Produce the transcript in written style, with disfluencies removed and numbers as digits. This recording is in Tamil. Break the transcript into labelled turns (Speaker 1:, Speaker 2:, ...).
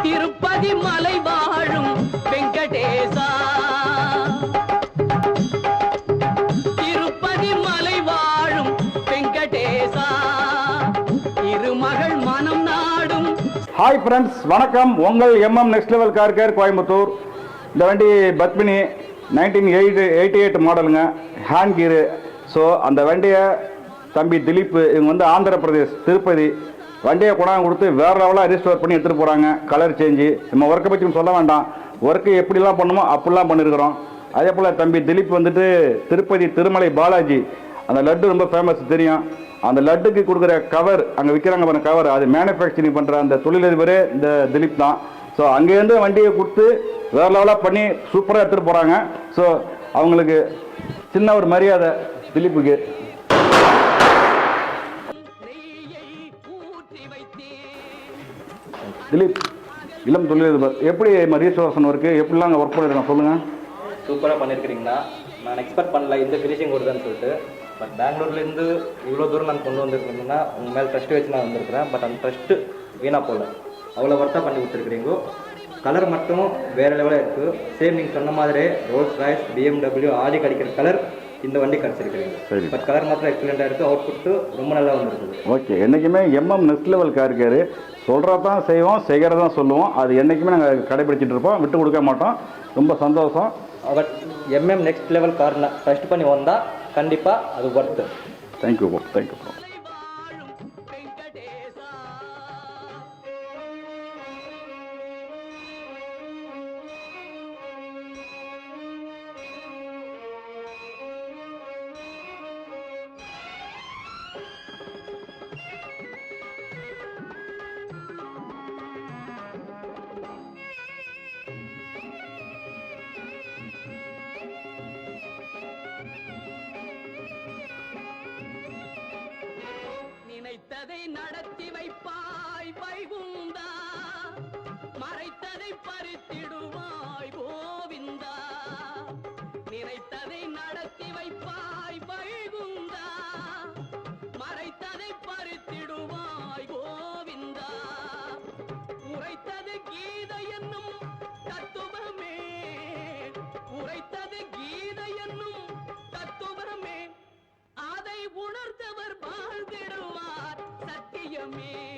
Speaker 1: திருப்பதி மலை வாழும் வெங்கடேசா, திருப்பதி மலை வாழும் வெங்கடேசா, இருமகள் மனம் நாடும்.
Speaker 2: ஹாய் ஃப்ரெண்ட்ஸ், வணக்கம். உங்கள் MM next level car care Coimbatore. இந்த வண்டி பத்மினி 1988 மாடலுங்க, ஹேண்ட் கீரு. ஸோ அந்த வண்டியை தம்பி திலீப் இவங்க வந்து ஆந்திர பிரதேஷ் திருப்பதி வண்டியை கொண்டாந்து கொடுத்து வேறு லெவலாக ரீஸ்டோர் பண்ணி எடுத்துகிட்டு போகிறாங்க. கலர் சேஞ்சு நம்ம ஒர்க்கை பற்றி சொல்ல வேண்டாம், ஒர்க்கு எப்படிலாம் பண்ணுமோ அப்படிலாம் பண்ணியிருக்கிறோம். அதே போல் தம்பி திலீப் வந்துட்டு திருப்பதி திருமலை பாலாஜி அந்த லட்டு ரொம்ப ஃபேமஸ் தெரியும். அந்த லட்டுக்கு கொடுக்குற கவர் அங்கே விற்கிறாங்க பாருங்க, கவர் அது மேனுஃபேக்சரிங் பண்ணுற அந்த தொழிலதிபரே இந்த திலீப் தான். ஸோ அங்கேருந்து வண்டியை கொடுத்து வேறு லெவலாக பண்ணி சூப்பராக எடுத்துகிட்டு போகிறாங்க. ஸோ அவங்களுக்கு சின்ன ஒரு மரியாதை திலீப்புக்கு. திலீப் இளம் தொழிலதிபர், எப்படி ரீஸ்டோரேஷன் ஒர்க்கு எப்படிலாம் அங்கே ஒர்க் பண்ணிருக்கேன் சொல்லுங்கள்.
Speaker 3: சூப்பராக பண்ணியிருக்கிறீங்களா? நான் எக்ஸ்பெக்ட் பண்ணல இந்த ஃபினிஷிங் கொடுதான்னு சொல்லிட்டு. பட் பெங்களூர்லேருந்து இவ்வளோ தூரம் நான் கொண்டு வந்திருக்கேன்னா உங்கள் மேலே ட்ரஸ்ட்டு வச்சு நான் வந்திருக்கிறேன். பட் அந்த ட்ரஸ்ட்டு வீணாக போகல, அவ்வளோ ஒர்த்தாக பண்ணி கொடுத்துருக்குறீங்க. கலர் மட்டும் வேறு லெவலாக இருக்குது. சேம் நீங்கள் சொன்ன மாதிரி ரோல்ஸ் ராய்ஸ், BMW, ஆடி கிடைக்கிற கலர் இந்த வண்டி கிடச்சிருக்கிறீங்க.
Speaker 2: சரி,
Speaker 3: பட் கலர் மாத்திரம் எக்ஸலண்ட்டாக இருக்குது. அவுட்புட்டு ரொம்ப நல்லா வந்துருக்குது.
Speaker 2: ஓகே, என்றைக்குமே எம்எம் நெக்ஸ்ட் லெவல் கார் கேரு சொல்கிறதான் செய்வோம், செய்கிறதான் சொல்லுவோம். அது என்றைக்குமே நாங்கள் கடைபிடிச்சிட்டு இருப்போம், விட்டு கொடுக்க மாட்டோம். ரொம்ப சந்தோஷம்.
Speaker 3: But MM next level Karnaugh trust பண்ணி வந்தால் கண்டிப்பாக அது worth.
Speaker 2: Thank you bro, thank you bro.
Speaker 1: நினைத்ததை நடத்தி வைப்பாய் வைகுந்தா, மறைத்ததை பறித்திடுவாய் கோவிந்தா. நினைத்ததை நடத்தி வைப்பாய் வைகுந்தா, மறைத்ததை பறித்திடுவாய் கோவிந்தா. உரைத்தது கீதை என்னும் தத்துவமே, உரைத்தது கீதை என்னும் தத்துவமே, அதை உணர்ந்தவர் வாழ்ந்திடுவார் சத்தியமே.